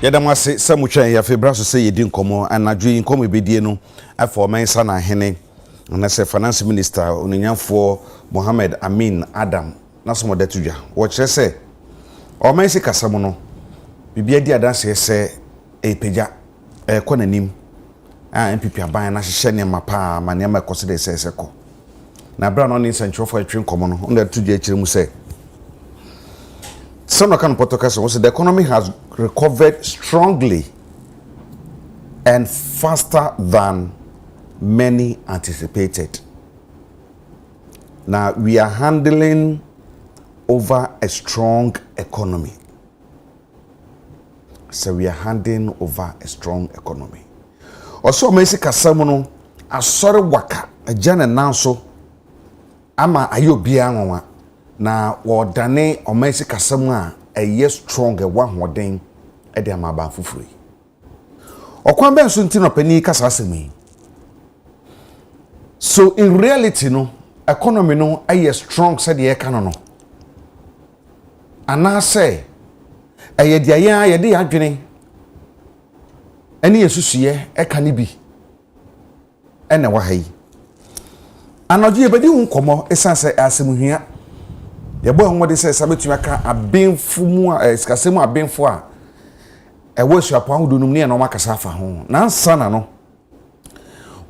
Yadamase Samutran ya febra so say yedi nkomo anadwo nkomo ebedie no afọ mensa na hene na se finance minister onyanfo Mohammed Amin Adam na so modetudwa wo kire se o mensi kasam no bibia di adanse se epeja konanim MPP aban na hye ne mapa ma ne ma kosede se ko na bra no ni sentrofo atwe nkomo no onda tudwa akire mu se some kind of podcast was the economy has recovered strongly and faster than many anticipated. Now we are handling over a strong economy. So we are handing over a strong economy. Also, Messi Kasamono, a sorry waka, a jan and now so ama ayobianwa. Na wodane omesi kasam a eye strong one hoden e de amaba fufuri okwan ben so ntino pani kasa asemi so in reality no economy no eye strong said ye ka no ana say eye de ayen ye de adwene ene yesusuye e ka ne bi ene wa hayi anoje ye bedi nkomo esanse asemuhia yebo nwode se sabetumi aka abenfu mu esikasemu abenfu a ewosu apo ahudunum ne na makasa afa ho na nsana no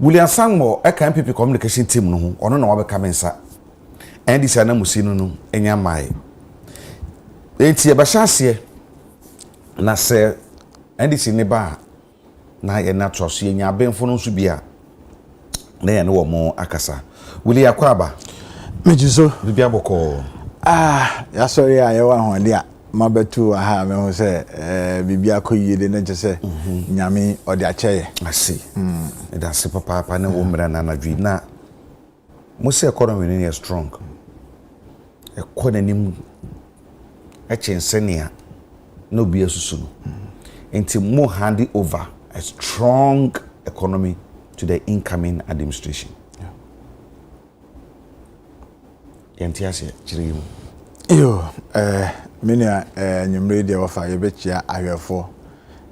William Sangmo eka MPP communication team no ho ono na wabeka mensa endi sana musinu no enya mai enti yebahase na se endi si ne ba na ye na troso enya abenfu no nso bia na ye ne wo mo akasa William Kwaba mejiso bibia boko ya sorry ayewa ho de a mabetu aha me ho se bibia koyide na jese nyame ode acheye asi da se papa na wo mra na nadwi na mo se economy ni strong economy echensenia no bi asusu no enti mo hand over a strong economy to the incoming administration. Yentiase chirimu yo menia nyumre de wafa yebechia ahwefo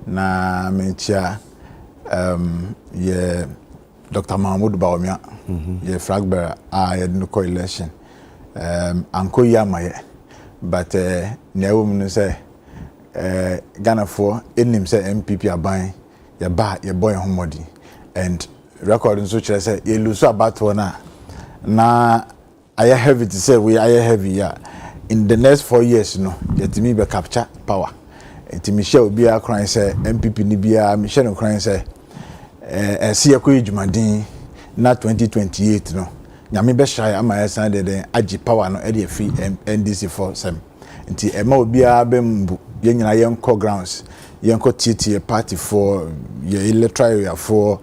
na menchia ye Dr. Mahmoud Bawumia ye flagbearer ye no coalition anko yamaye but newo no say Ghana for enim say MPP aban ye ba ye boy homodi and recording so chere say ye lose about one na I heavy to say we are heavy yeah. In the next 4 years no yet me be capture power enti Michelle Obia crying say MPP ni bia Michelle crying say see akoy djumadin na 2028 no nyame be shy ama yasan de agi power no e dey free NDC for sem enti ema obia be mbu ye nyina yenko grounds yenko tie party for ye electoral area for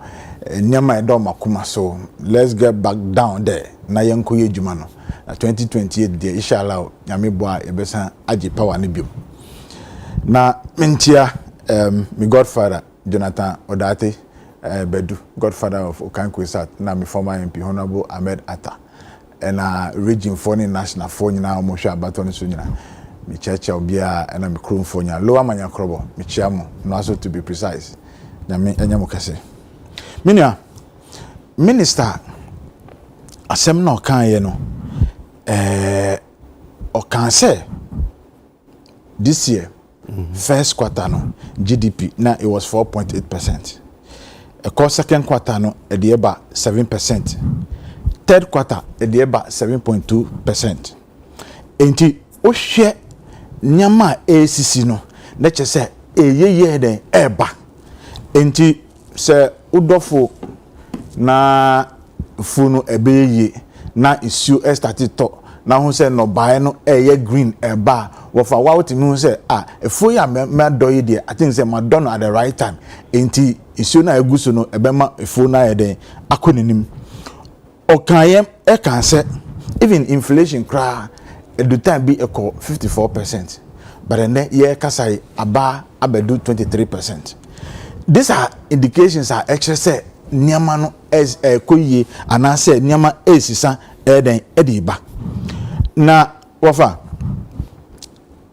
nyama edo makuma so let's get back down there na yenko ye djuma no na 2028 there inshallah nyame boa ebesa agi power ne biom na mentia my godfather Jonathan Odate Bedu godfather of Okankwesat na my former MP Honorable Ahmed Atta and region for national for nyina mo hwa abaton so nyina mi checha obia na mi krom for nyina lower manya krobo mi chiamo no also to be precise nyame enyamo kase minia minister asem na okan ye no okan say this year first quarter no GDP na it was 4.8%. Second quarter no e dey ba 7%. Third quarter e dey ba 7.2%. Enti o hwe nyama ACC no na che say eyeye den eba. Enti se udofo na funu ebeye na issue started to na hu say no buy no eye green eba wo fa wa woti hu say efu ya me do yi de I think say ma don at the right time enti issue na eguso no ebema efu na ye den akoninim okayem e kan say even inflation cry at the time be equal 54% but then ye kasai aba abedu 23%. These are indications are actually say niama no as koyie ana say niama esisa eden ediba na wafa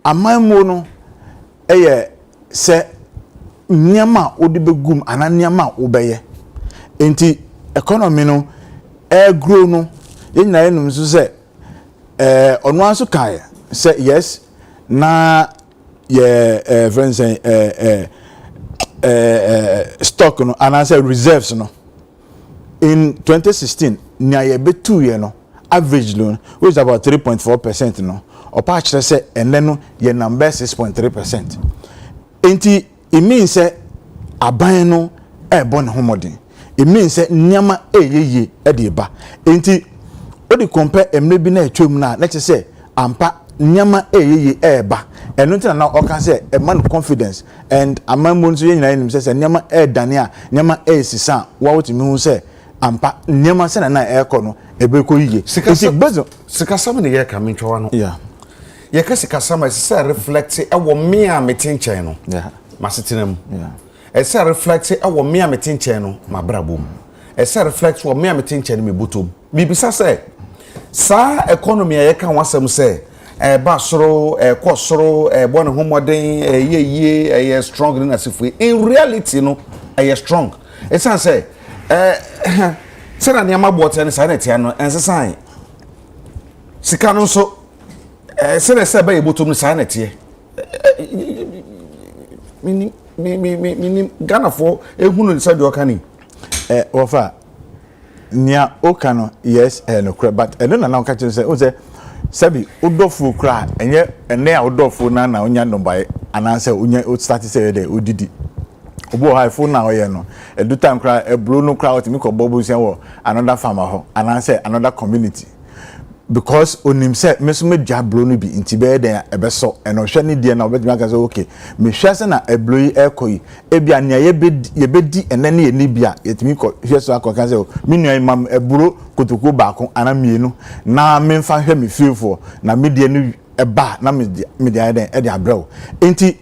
amamu no eye se nneɛma odi begum ana nneɛma obeye enti economy no grow no yenya enum so say ono anso kai say yes na ye friends stock no and say reserves no in 2016 nya ye betu ye no average loan which is about 3.4% no opa kire say enne no ye number 6.3%. Enti it means say aban no bon homodin. It means say nyama eyeye e de ba. Enti o de compare emre bi na atwam na let's say ampa nyama eyeye ba. Eno ntina na o kan say a man confidence and amambo nso ye nyina nim say nyama dane a nyama sisa wa wotimi hu say ampa nyama se na ekọ no ebeko yiye. Sikasam ne ye ka mentwa no. Yeah. Ye ka sikasam e say reflect e wo me a metinchen no. Yeah. Masetenam. Yeah. E say reflect e wo me a metinchen no mabrabom. E say reflect wo me a metinchen me botom. Bibisa say sa economy ye ka wasam say ba soro ko soro bon homoden ye strong na sifue. In reality no e strong. It sounds say say na niam abote ne say na tia no ensesan sika no so say na say ba ye botom say na tie mini Ghana for ehunu ni say de okani ofa nia okano yes no kra but eno na ka chin say o say sabi odofu kra enye ene a odofu na onya nombae ana say onya o start say de odidi obo high phone na oye no edu time kra ebro no kra otimi ko bobu say wo another farmer ho ana say another community because onim say mesume dua bro no bi ntibe den ebeso eno hwe ne die na obetimi aka say okay me hwe say na ebro yi ekoyi ebia ne ye bedi ene ne ye ni bia yetimi ko hwe so akoka say me nua mam ebro kotoko baako ana mienu na me mfa hwe me fiefo na me die no eba na me die den e de abrao enti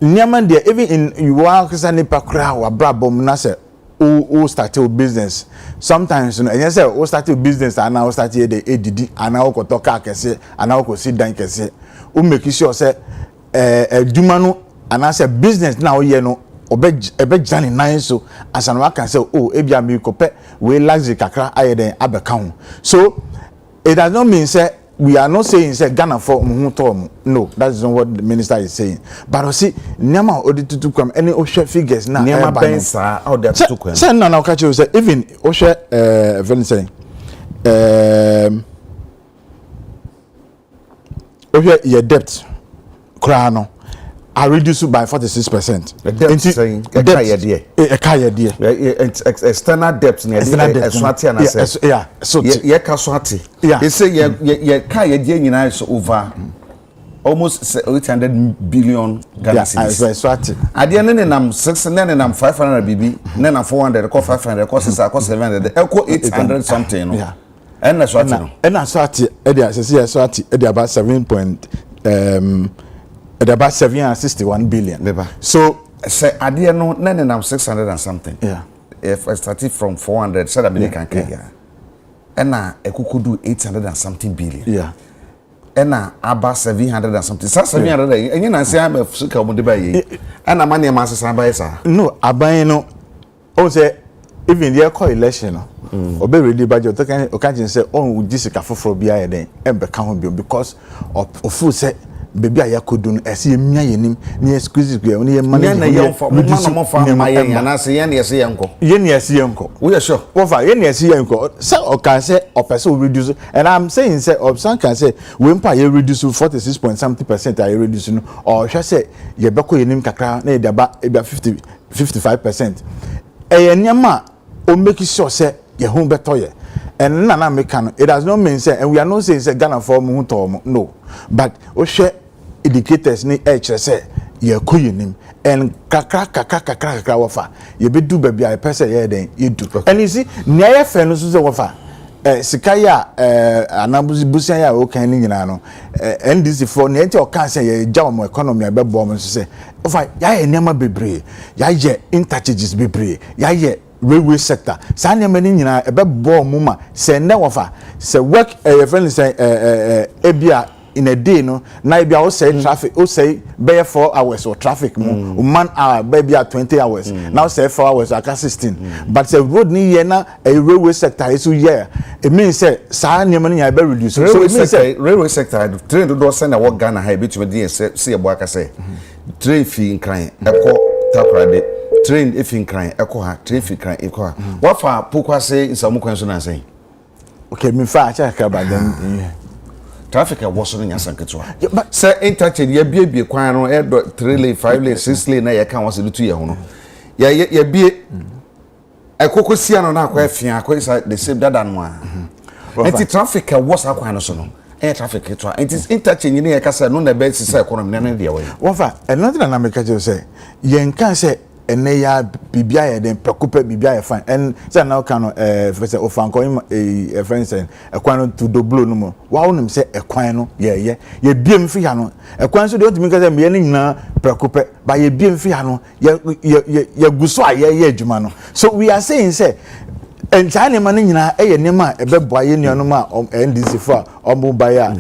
niaman there even in you are kasa pakra wa brabom na say o start a business sometimes you know and say o start a business and now start the edidi and now ko to car kese and now ko sit down kese o make sure say aduma no and say business now ye no obe jani nine so as an can say oh ebia me ko pe we luxury kakra aye den abeka ho so it does not mean say we are not saying say Ghana for no that's not what the minister is saying but see nyama oditutu kwam any ohwe figures na nyama bensa how they tutu kwam say na ka che say even ohwe even saying ohwe your debt kra no are reduced by 46%. The debt saying external debt yeah so ye kaswati they say ye ka ye die nyina is over almost 800 billion Ghana cedis ade ne nam 6 ne nam 500 bibi ne nam 400 ko 500 ko 6 ko 700 ko 800 something no and na swati no and na swati e dia say swati e dia about 7 at about 761 billion. So, say idea no nam 600 and something. Yeah. If I started from 400, said American Kenya. And now I could do 800 and something billion. Yeah. And now about 700 and something. 700 and you say I'm a sucker on the bay. And a money master Sambaisa. No, I no. Oh, say even the election. Obe ready budget. Okay, say oh, this is a for BI then. Because of full say. Baby ayakodun ese yemia yenim ne excuse gwe oni manage na yemfa mo fa ma yen na se yen ese yenko yen ese yenko we sure wo fa yen ese yenko say o can say o person reduce and I'm saying say option can say we mpa ye reduce 46.something% I reduce no or hwe say ye beko yenim kakra na ye daba e 55% nyama o make sure say ye home beto ye and na make can it does not mean say and we are not saying say Ghana for mu to no but o share indicators ni say ye koyenim and kakra wafa ye be do baby I person ye den ye do and you see near fe no so say wafa sikaya anabuzi busia ya o kan ni nyina no NDC for na enti o kan say ye ja mo economy be bo mo so say wafa ya ye nema bebre ya ye interchanges bebre ya ye railway sector sa nyama ni nyina ebe bo mo ma se ne wafa se work your friend say ebia in a day no na bia o say traffic o say be 4 hours or traffic mo man hour be at 20 hours now say 4 hours aka 16 but say road ni here na a railway sector is here it means say sa nyama ni be reduce so it means say railway sector train do send na work Ghana ha betumi dey say e bo aka say train fi nkran eko takrade train if nkran eko ha train fi nkran eko ha what for pokwase nsamu kwan so na say okay me fa acha ka ba then traffic was so nya sanketwa but say interchange ya bie kwan no e do 3 lane 5 lane 6 lane na ya kan wase do ye ho no ya bie ekokosia no na akwa afia akwa is the same dada no a enti traffic was akwan no so no traffic it is interchange ni ya kasa no na be sisa economy na na de we wofa another na make you say yen kan say ene ya bibia ya den preocupa bibia ya fine and say now kan say ofanko friends ekwan no to do blow no mo wa wonim say ekwan no ye biem fi ha no ekwan so de otimi kan say me ni nyina preocupa ba ye biem fi ha no ye guso aye adwuma no so we are saying say and China man nyina nema ebeboa ye nuanom a NDC for omubaya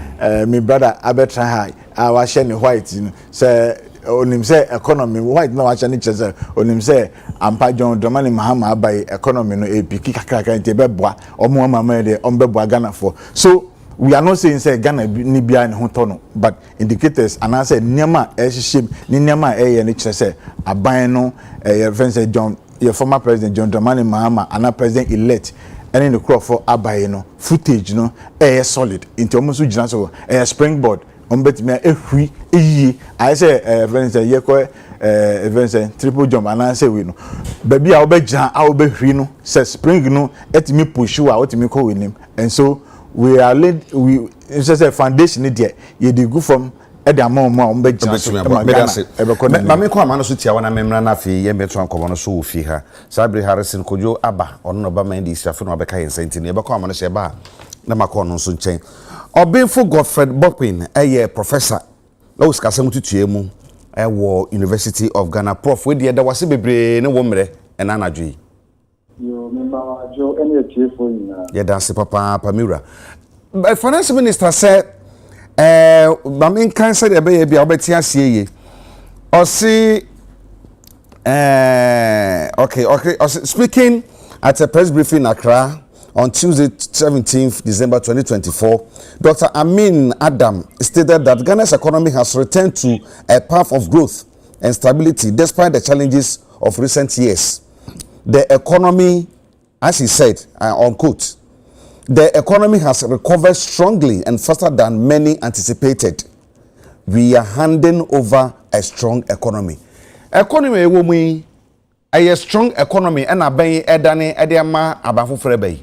me brother abetra high our share white you know say onim say economy white na wa chane chese onim say ampa John Dramani Mahama abai economy no epiki kakraka nte beboa omo mama de ombeboa Ghana for so we are not saying say Ghana ni bia ne ho to no but indicators and I say nyama ehihim ni nyama ne chese aban no friend John your former president John Dramani Mahama and now president elect and in the crop for abai no footage no solid into almost gina so springboard betimi ehwi eyi I say friends ye ko events triple jump and I say we no baby a obegina a obehwi no say spring no etimi push wa otimi ko winim and so we are laid we say foundation there ye dey go from edamon mo begina so ma me ko ama no so tia wana memra na afi ye beto ankomo no so ofi ha Sabri Harrison Kojo aba ono no ba man di siafe no obeka yen sentini e be ko ama no she ba na makọ no so nchen Obinfo Godfred Bokpin professor na uskasem tutue mu wo University of Ghana prof we de da wase bebre ne wo mre ena anadwo yi yo member ajo ene tiefo ina ye dance papa Pamira finance minister said mamin kan said e be ye bia obeti asie ye o si okay speaking at a press briefing in Accra on Tuesday, 17th December 2024, Dr. Amin Adam stated that Ghana's economy has returned to a path of growth and stability despite the challenges of recent years. The economy, as he said, unquote, the economy has recovered strongly and faster than many anticipated. We are handing over a strong economy. Economy womi a strong economy and abayi edane ediama abafu frebe.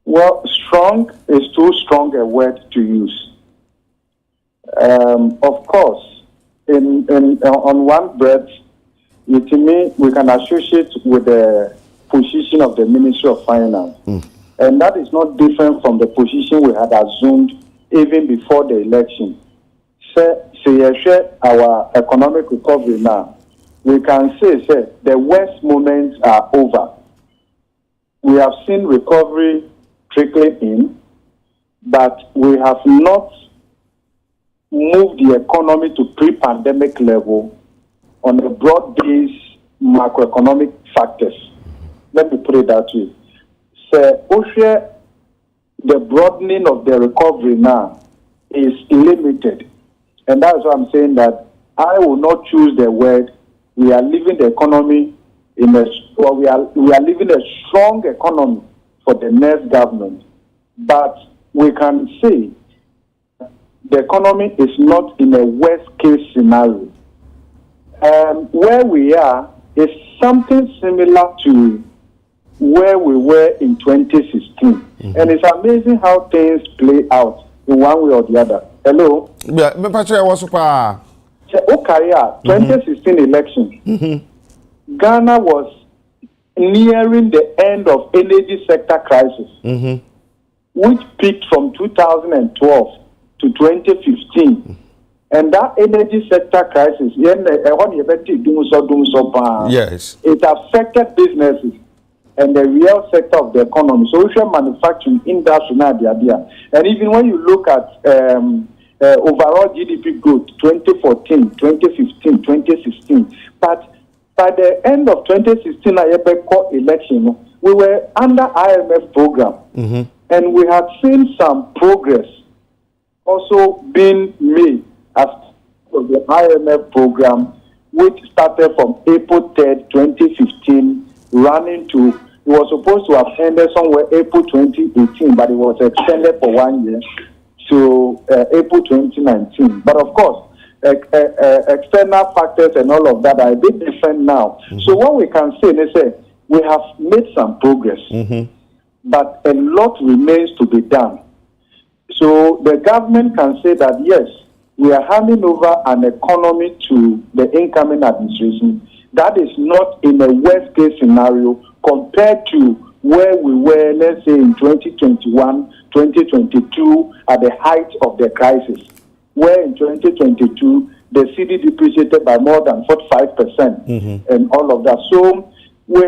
Well, strong is too strong a word to use. Of course, on one breath, we can associate with the position of the Ministry of Finance. And that is not different from the position we had assumed even before the election. Our economic recovery now, we can say the worst moments are over. We have seen recovery trickling in, but we have not moved the economy to pre-pandemic level on a broad-based macroeconomic factors. Let me put it that way. So, the broadening of the recovery now is limited. And that's why I'm saying that I will not choose the word we are leaving the economy we are leaving a strong economy for the next government. But we can say the economy is not in a worst case scenario. Where we are is something similar to where we were in 2016. And it's amazing how things play out in one way or the other. Hello? Yeah, me pacho was super. Okay, 2016 election. Ghana was nearing the end of energy sector crisis, which peaked from 2012 to 2015. And that energy sector crisis, yes, it affected businesses. and the real sector of the economy. Social manufacturing, industry, and even when you look at overall GDP growth, 2014, 2015, 2016, but by the end of 2016, election, we were under IMF program, and we had seen some progress also being made as of the IMF program, which started from April 3rd, 2015, running to, it was supposed to have ended somewhere April 2018, but it was extended for 1 year to April 2019. But of course, external factors and all of that are a bit different now. So what we can say is that we have made some progress, but a lot remains to be done. So the government can say that, yes, we are handing over an economy to the incoming administration that is not in a worst case scenario compared to where we were, let's say, in 2021, 2022, at the height of the crisis, where in 2022, the cedi depreciated by more than 45% and all of that. So we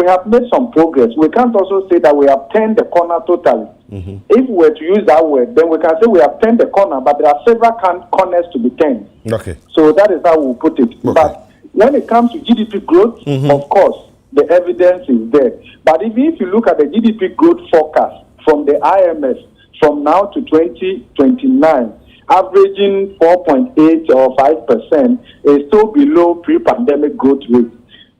have made some progress. We can't also say that we have turned the corner totally. If we were to use that word, then we can say we have turned the corner, but there are several corners to be turned. Okay. So that is how we put it. Okay. But when it comes to GDP growth, of course, the evidence is there. But even if you look at the GDP growth forecast from the IMF from now to 2029, averaging 4.8 or 5% is still below pre-pandemic growth rate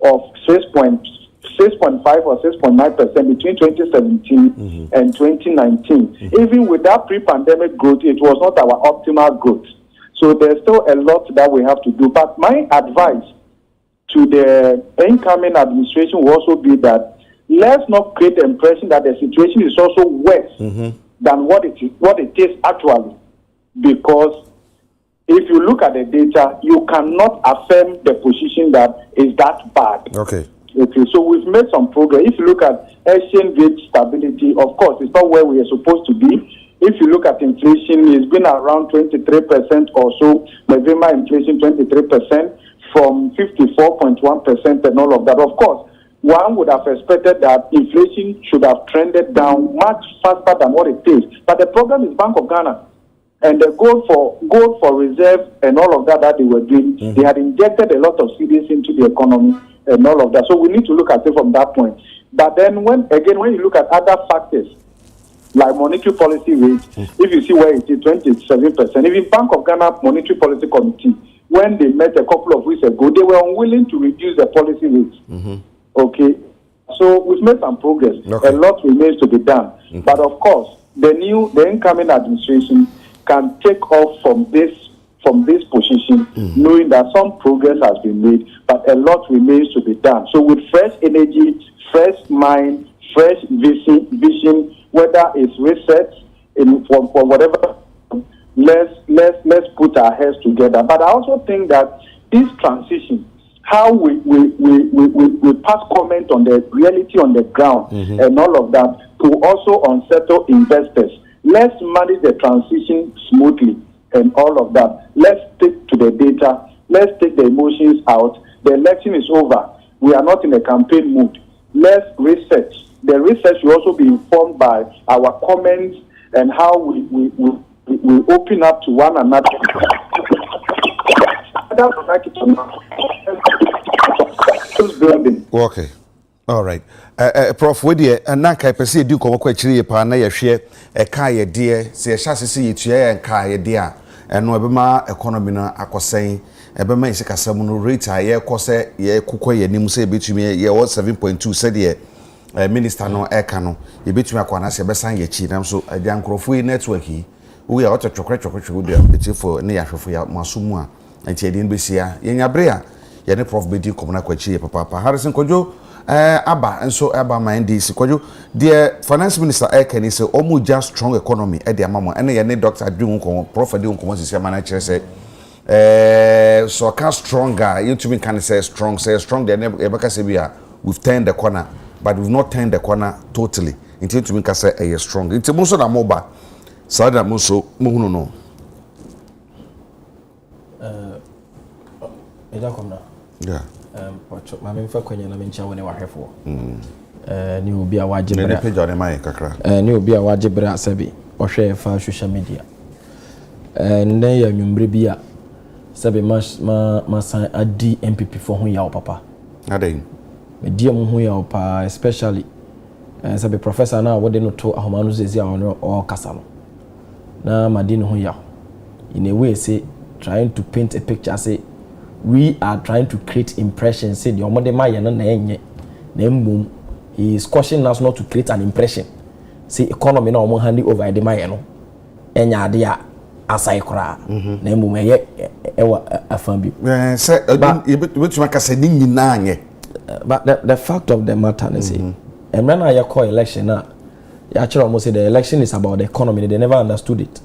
of 6.5 or 6.9% between 2017 and 2019. Even with that pre-pandemic growth, it was not our optimal growth. So there's still a lot that we have to do. But my advice to the incoming administration will also be that let's not create the impression that the situation is also worse than what it is actually. Because if you look at the data, you cannot affirm the position that is that bad. Okay, so we've made some progress. If you look at exchange rate stability, of course, it's not where we are supposed to be. If you look at inflation, it's been around 23% or so. November inflation 23% from 54.1% and all of that. Of course, one would have expected that inflation should have trended down much faster than what it is. But the problem is Bank of Ghana. And the goal for reserve and all of that they were doing, they had injected a lot of cedis into the economy and all of that. So we need to look at it from that point. But then when you look at other factors, like monetary policy rate, if you see where it is 27%, even Bank of Ghana Monetary Policy Committee, when they met a couple of weeks ago, they were unwilling to reduce the policy rate. Okay. So we've made some progress. Okay. A lot remains to be done. But of course, the incoming administration can take off from this position, knowing that some progress has been made, but a lot remains to be done. So with fresh energy, fresh mind, fresh vision, whether it's research for whatever, let's put our heads together. But I also think that this transition, how we pass comment on the reality on the ground and all of that, to also unsettle investors. Let's manage the transition smoothly and all of that. Let's stick to the data. Let's take the emotions out. The election is over. We are not in a campaign mood. Let's research. The research will also be informed by our comments and how we open up to one another. Okay. All right. Prof, we dey na kai pese di komo kwa chiri pa na ye hwe ka ye de se ye hya sese ye tua ye ka ye de a eno ebema economy no akosen ebema isikasam no rate a ye kose ye kokọ ye nim se betumi ye 7.2 se de minister no eka no ye betumi akwana se besan ye chi nam so ade ankrofo network yi we are twokre de betifo ne ya hwefo ya masumu a enti ade nbesia ye nyabre a ye ne prof bedi komo na kwa chiri papa Harrison Kojo aba nso aba man di sikwajo the finance minister ekani say omu just strong economy e dey amamo ene ye ne doctor adwun ko prof de nkomo sisi amana kire say so can stronger you to me can say strong dey e baka say bia we've turned the corner but we've not turned the corner totally until to me can say e strong until mo so na mo ba so that mo so mo hunu no eja komna yeah. Mami mfa kwenye na mencha wone wahefo. ni obi a wagye ne page on my kakra ni obi a wagye bra asabi ohwe fa social media nne ya nwumbre bi a sabi ma san adi MPP for ho ya papa adai me die mo ho ya pa especially sabi professor na wode no to ahomanu zezi a ono o kasa no na madi no ho ya in a way say trying to paint a picture say we are trying to create impression say the omode ma ye no na enye na mmom he is cautioning us not to create an impression say economy na omo hand over the ma ye no enya ade a asai kra na mmom eye ewa afan bi say betuma ka say ni nyina anye but the fact of the matter is say and when I call election now actually almost say the election is about the economy. They never understood it.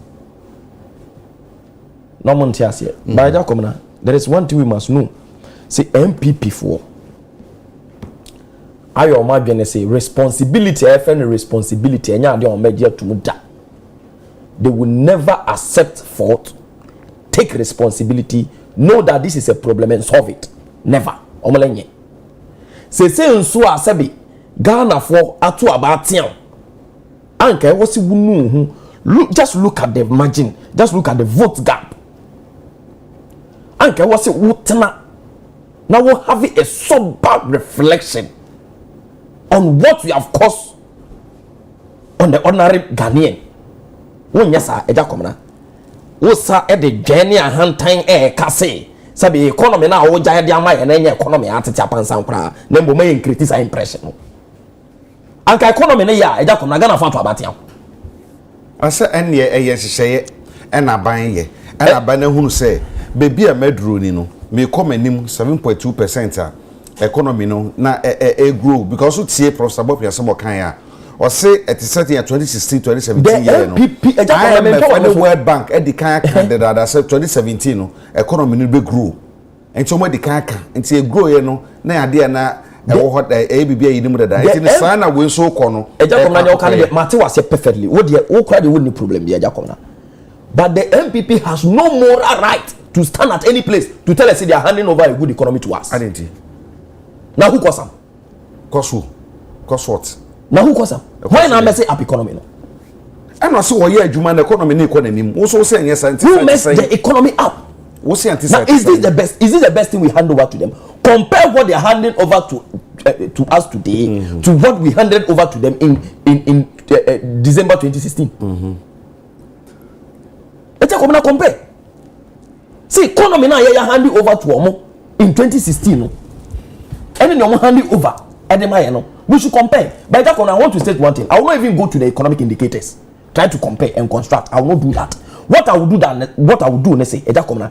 No one tells you. By that come now, there is one thing we must know. Say MPP for. I imagine say responsibility. FN responsibility. Enya ade on media to muda. They will never accept fault. Take responsibility. Know that this is a problem and solve it. Never. Omolenye. Say nso asabi Ghana for atu abatian. Anke wasi wunu look, just look at the margin, just look at the vote gap. Anke wasi wutana. Now we're having a so bad reflection on what we have caused on the ordinary Ghanaian. When yes sir, eja komna. Wo sa e de dwane ahantan kase. Sabi economy na wo jaya de ama ye na nye economy atete apansan kra. Na mbo may criticize impression. Anka economy na ya eja komna Ghana fa to abatian. Asa enne eye hyehyeye ena ban ye. Ena ban na hunu se bebi a medro ni no me come anim 7.2% a economy no na grow because so tie Professor Bob Yasemo kan ya o say at certain 2016 2017 year no IMF and World Bank e di kan that say 2017 no economy no be grow enti o mo di kan enti e grow ye no na ade na e wo hot e bibia yi nim dada enti ne sana we so ko no e jakom na o kan de mate was perfectly wo de wo kra de wo ni problem de jakom na but the MPP has no moral right to stand at any place to tell us they are handing over a good economy to us. Identity. Now who cause them? Cause who? Cause what? Now who cause them? Why not mess up economy no? And also why you human economy ni economy. Also say yes who mess the economy up? What's the now is this the best? Is this the best thing we hand over to them? Compare what they are handing over to us today to what we handed over to them in December 2016. Let's compare. See, economy now you handing over to Omo in 2016. No? And then you handing over no? We should compare. By that one, I want to state one thing. I will not even go to the economic indicators. Try to compare and construct. I will not do that. What I will do, let's say, economy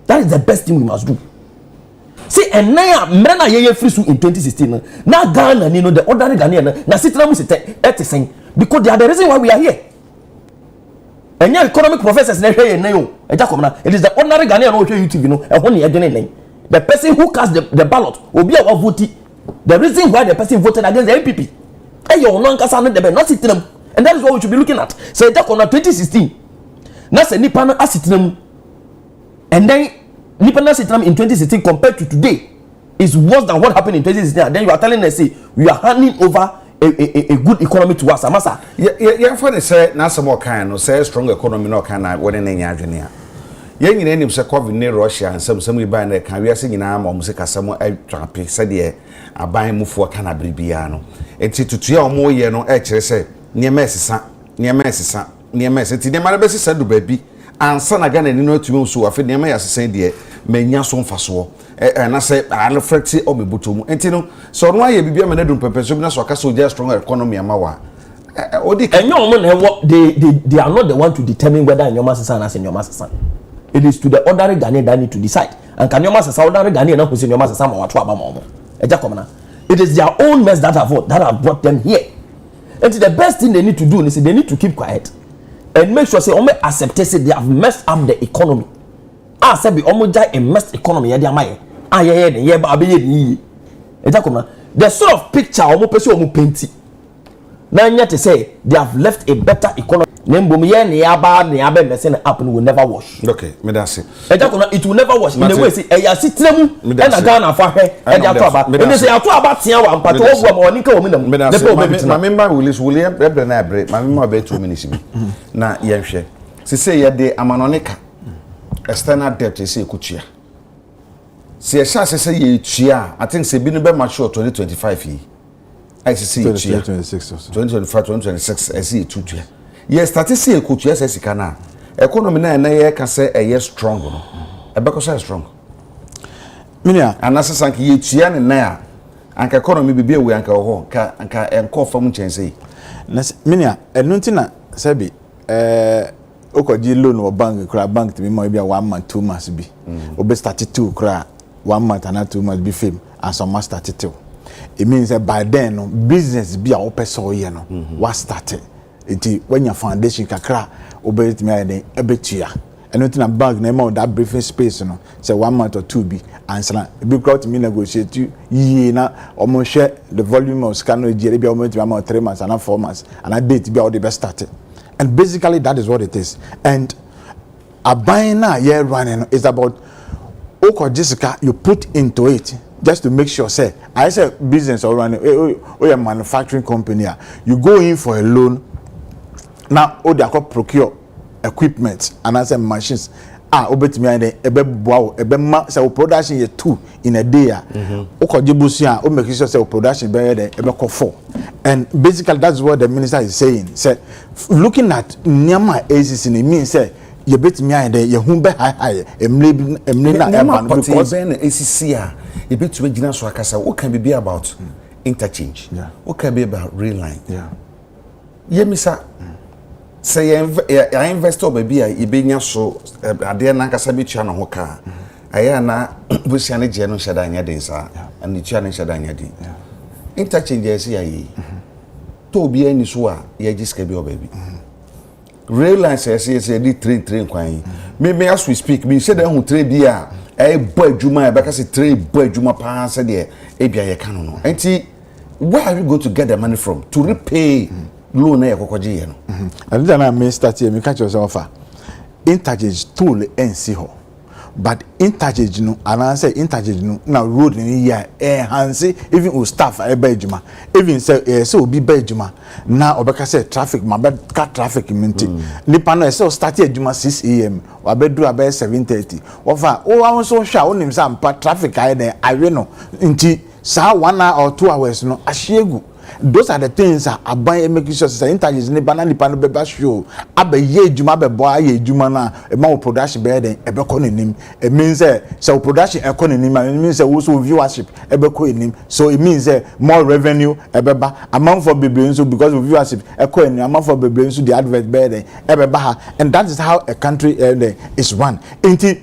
that is the best thing we must do. See, and now mena ye free in 2016. Now Ghana, you know, the ordinary Ghanaian, na sitting saying because they are the reason why we are here. And your economic professors never hear name. It is the ordinary Ghanaian who hear YouTube, you know, and only again. The person who cast the ballot will be our vote. The reason why the person voted against the MPP. And your non casano the not sitting them. And that is what we should be looking at. So that on 2016. That's a Nipana asitram. And then Nipana asitram in 2016 compared to today is worse than what happened in 2016. And then you are telling us, say, we are handing over a good economy to us, Amasa. Yeah, for the say, now some more kind of say strong economy, no kind of what in any engineer. Yen in any COVID near Russia and some we buy in the can we are singing arm or music as some trappy said, yeah, I buy move for canabribiano. And to your more year no actually say, near Messi, near Messi, near Messi, the Marabesi said to baby, and son again and you know to me so I feel near me as I say, dear, may yason faso. And I say, I'll fretty or be butum. And you know, so why you be a man doing purpose, so I can so just stronger economy and mawa. And your man, they are not the one to determine whether your master's son is in your master's son. It is to the ordinary Ghanaian that need to decide. And can your master's ordinary Ghanaian who's in your master's son or what? It is their own mess that have brought them here. And the best thing they need to do is they need to keep quiet and make sure say accept say they have messed up the economy. I said be almost a messed economy. The sort of picture almost painting. Now yet to say they have left a better economy. Nembom ye ne aba ne abe messing up will never wash. Okay, me that say. It will never wash. In a way, say, ya sitremu, and a Ghana for her, and ya talk about. And they say, I talk about Tiawa, but over morning, my member will is William Ebrenabre, my member be 2 minutes. Na yenshe. Si say ya de amanonika. External debt is a kuchia. Si a chance say ye chia, I think say been be mature 2025 ye. I see 2026 2025 2026 I see 2 year. Yes, statistics could yes as kana. Economy na ye can say a year strong no. E be ko say strong. Minia anase sank ye tua ne na a anka economy bibia we anka ho ka anka enko fam chense. Na minia enunti na sabi okoji loan wo bank kra bank to be mo bia 1 month 2 months bi. Obe start 2 kra 1 month and 2 months bi fame and some months start 2. It means that by then no business bi a opeso ye no was started. Iti when your foundation kakra obey me ade ebetua eno na bank na ma that briefing space no say 1 month or 2 bi answer be crowd me negotiate yi na omo share the volume of scanner ejere bi omo 3 months and 4 months and a date bi all the best started. And basically that is what it is. And a buying na year running is about oko jessica you put into it just to make sure say I say business or running or a manufacturing company you go in for a loan. Now, all they procure equipment and as machines. Obetimi ande ebe boa ebe ma say production ye 2 in a day. Okojibusia o make sure say production be there ebe ko 4. And basically that's what the minister is saying. Say looking at nyama ACC it means say ye betimi ande ye hu be high emle na urban because ben ACC a ye betumi gina so akasa what can be about interchange. What can be about rail line. Ye misa say I investor baby I benya so ade na nkasa betua no ho ka aya na busia ne je no hyada anya den sa and tua ne hyada anya den interchange ese ayi to bi ani so a ye giska bi o baby rail line say di train kwan me as we speak me say that hu train bi a e bo adwuma e beka say train bo adwuma pa say de e bia ye ka no enti where are you going to get the money from to repay loan na yakokoje ye no and then I may start here me catch yourself offer interchange tool NC ho but interchange no and say interchange no na road ni here enhance even o staff e ba adwuma even say obi ba adwuma na obeka say traffic ma be car traffic minti nipa no say start adwuma 6 am wa be do about 7:30 offer o wa so hwa onim say ampa traffic aye den awe no nti sa 1 hour or 2 hours no ahiegu. Those are the things that are buying making sure say interchange ni banana pano be show abe ye juma be boy ye juma na e ma production be den e be ko nenim it means say production e ko nenim it means say also viewership e be ko nenim so it means more revenue e be ba amount for bebre so because of viewership e ko nenim amount for bebre so the advert be den e be ba and that is how a country is run into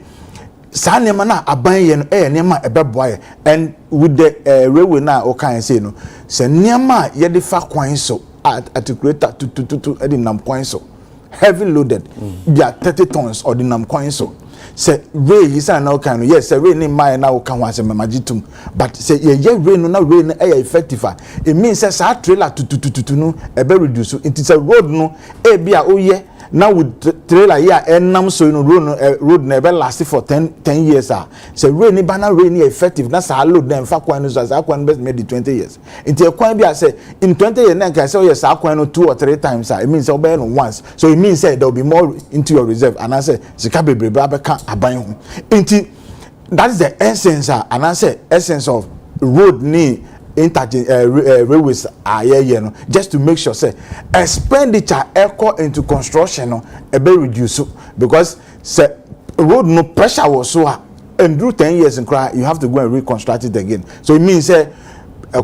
sa nema na aban ye no nema ebeboa and with the railway na o kan say no se nema ye de fa kwan so articulator to nam kwan so heavy loaded bia 30 tons or the nam kwan so se rail is na o kan no yes se rail ni mai na o kan wa se magitum but se ye rail no na rail no effective it means say sa trailer to no ebe reduce it is a road no e bia o ye now with trailer here enam so no road never last for 10 years so rain ni bana rain effective na sa load dem fa kwan no so sa kwan best made 20 years into kwan bi say in 20 years na can say yes sa kwan no 2 or 3 times it means obey no once so it means there will be more into your reserve and I say sika bebre bra be kan aban ho into that is the essence and I say essence of road ni interchange railways no just to make sure say expenditure echo into construction no e be reduce because say road no pressure was so and through 10 years in cry you have to go and reconstruct it again so it means say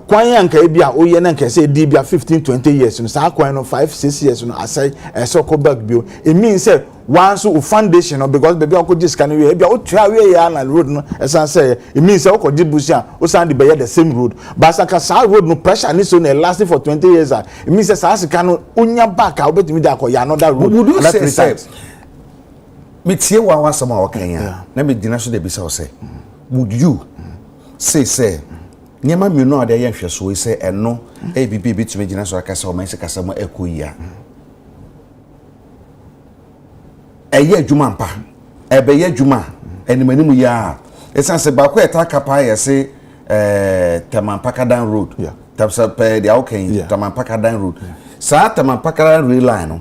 kwan yanka bia oye na nka say di bia 15-20 years no sa kwan no 5-6 years no asai so ko back bio it means say once o foundation no because baby o ko jiska no we bia o tua we ya na road no esan say it means say o ko jibusia o san di be the same road but saka sa road no pressure ni so na last for 20 years it means say sa sika no onya back a obetimi da ko ya another road another time me tie wa wasama o kan ya na me dina so de bisa o say would you say nyama mi no ade ye hwe so we say eno bibi bitumi gina so akasa o man se kasa mo ekoyia ɛyɛ adwuma mpa ɛbɛyɛ adwuma animanimu ya esanse ba ko eta kapa yɛ se Tamampakadan road tapsa pe dia okay Tamampakadan road sa Tamampakadan rail line no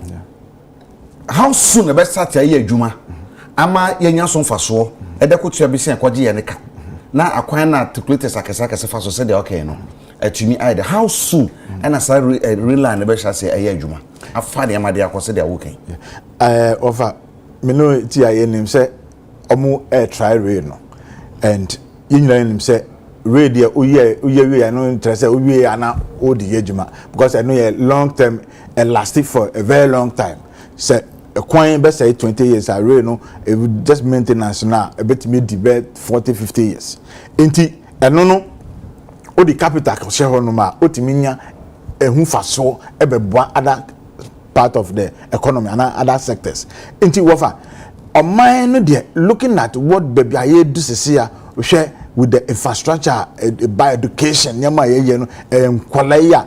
how soon ebe start ya adwuma ama yenya so mfaso edekotua bi se akwaje ye ne ka na akwan na articulators akasa faso se dia okay no atumi aide how soon and sa rail line ebe sha se aye adwuma afa de amade akose dia okay offer me no ti aye nim se omo try rail no and yinyina nim se rail dia oye no interest oye ana odi adwuma because I know a long term and lasting for a very long time say a best say 20 years I really know it would just maintenance now a bit me debate 40-50 years enti eno no o the capital ko she ho no ma o timinya ehun faso ebeboa other part of the economy and other sectors enti wofa oman no de looking at what baby aye do sesia we share with the infrastructure by education nyama ye no kwalaya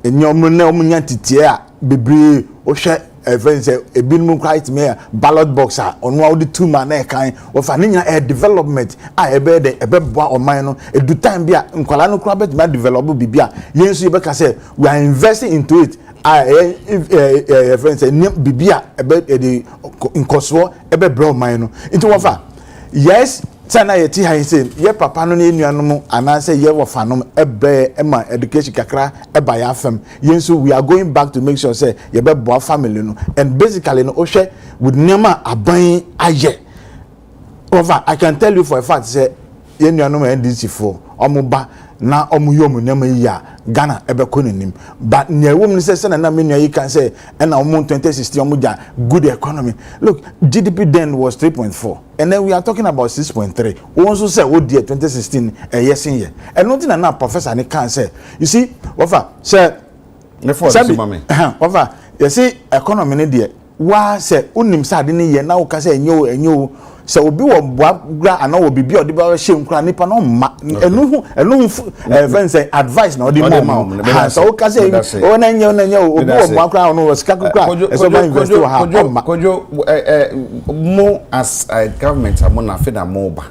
enyom na omunya titie a bebre o share friends a binum quite me ballot box on one of the two man kind of an development I be the ebeboa o man no e do time bia nkwala no kra bet ma develop bibia yensu ye beka say we are investing into it friends bibia ebe the nkoso ebe bro man no into wafa yes sana yeti han say ye papa no na enuanom ana say ye wofanom ebe ema education kakra eba ya fam yenso we are going back to make sure say ye be boa family no and basically no ohwe with nema aban aye over I can tell you for a fact say ye enuanom NDC for omoba na omuyom nema ya Ghana ebe konenim but nyewom ni say na menua yi kan say na 2016 omuja good economy look GDP then was 3.4 and then we are talking about 6.3 we also say oh dear 2016 yes in year and nothing na professor ni kan say you see wafa say wafa you see economy ni there wa say unim say ade ni ye na wo ka say enyo se obi wo boagra ana wo bibi odi ba hye nkura nipa no ma enu even say advice na odi mo ha so ka say o na nye obi wo boagra no sika kukura so ba invest wo ha kojo mo as a government amona fe na mo ba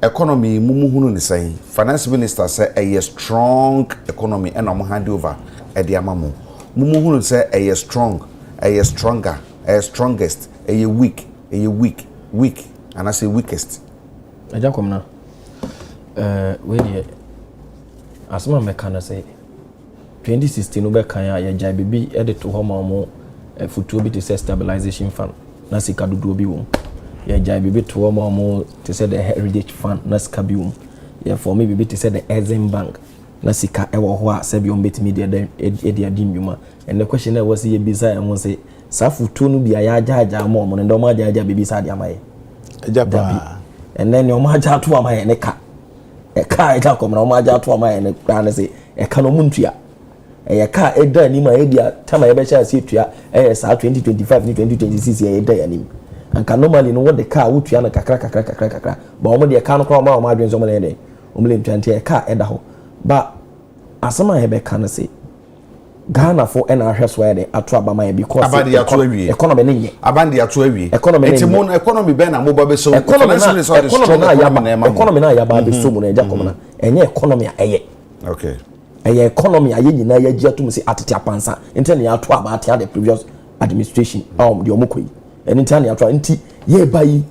economy mumu hunu ni say finance minister say a strong economy and am hand over e de amamo mumu hunu say a strong a stronger a strongest a weak weak and I say weakest eja komna we dey asma me kana say 2016 no be kan ya jai bibi e de to ho ma mo futuo bi to say stabilization fund na sika dodo bi wo ya jai bibi to ho ma mo to say the heritage fund na sika bi wo ya for me bibi to say the Exim Bank na sika e wo ho a say bi on betimi de adim yuma and the question was ye bisa e won say sa futuo no bia ya ajaja mo mo ndo ma ajaja bibi sa de amaye ejaba and then your maja to amaye ne ka e ka eta komna o maja to amaye ne kra ne say e ka no muntua e ka e da ni ma e dia tama e be sha se tua e sa 2025 ni 2026 e da ya ni anka normally no what the car wutua na kakra ba o mo de ka no kra o ma adwen so mo ne de o mo le ntwante e ka e da ho ba asama e be ka no say Ghana for na ahweso ya de ato abama because abandi ato awie economy ne nye abandi ato awie economy eti mon economy be na mo ba be so economy na ya ba be so mo na eja komna enye economy eye okay eye economy aye nyina ya gia tum si atete apansa enti na ato aba ate the previous administration de omokoi enti na ato enti ye bayi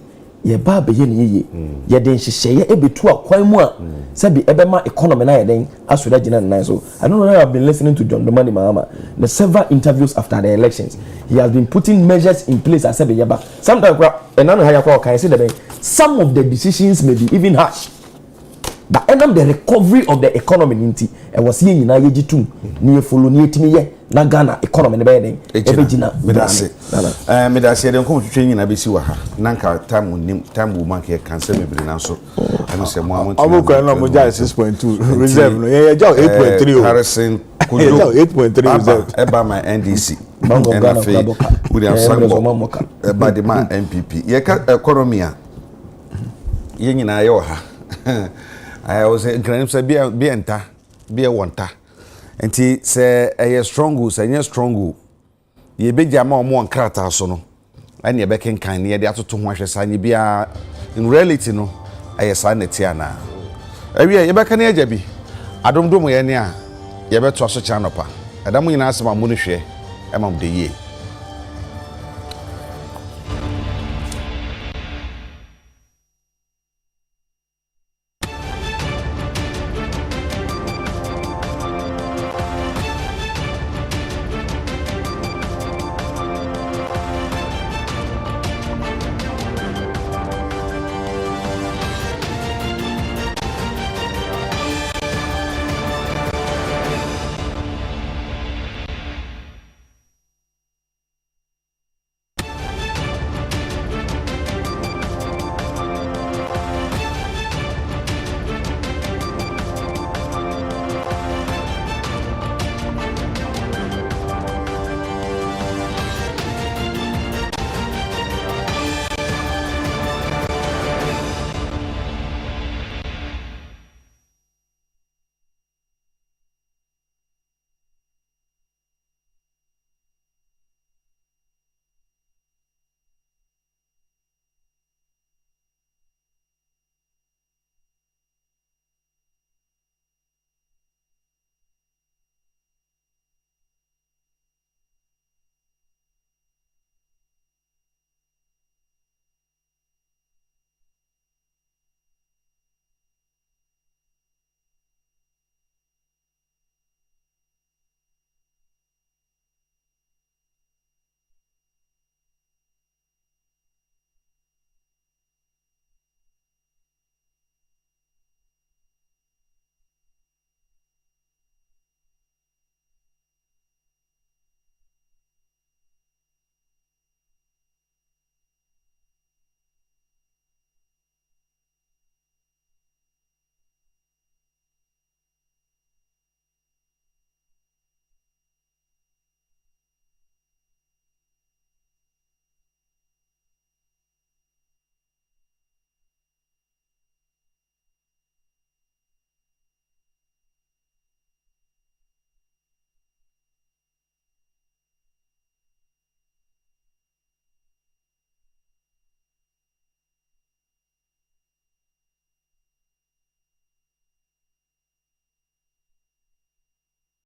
ye ba be ye ne ye ye den hihye ye ebetu akwan mu a sabi ebema economy na ye den asoda gina nan so I don't know if I've been listening to John Domani Mahama the several interviews after the elections he has been putting measures in place as sabi yeba sometimes enano haya kwa kan say the some of the decisions may be even harsh but end up the recovery of the economy nti e was ye nyina ye gitum ni follow ni etimi ye na Ghana economy ne be den ebegina medase den ko twetwe nyina be si wa ha nanka time woman ke cancel me bri na so eno se mo amon amukwa na mo ja 6.2 reserve no ye ja 8.3 Harrison kujo 8.3 reserve eba my NDC bango Ghana klaboka William Sango eba de ma MPP ye ka economy a ye nyina ye wa ha I was grandam say be enter be wonta enti say strong say strong ye be jama omo nkrata so no ɛne yɛbɛkenkan ne yɛde atoto ho ahwɛ saa nye bia in reality no ɛyɛ saa neti ana awie yɛbɛka ne agya bi adomdom yɛ ne a yɛbɛto aso kyana nopa ɛda mo nyinaa asɛm a mo no hwɛ ɛma mo de yie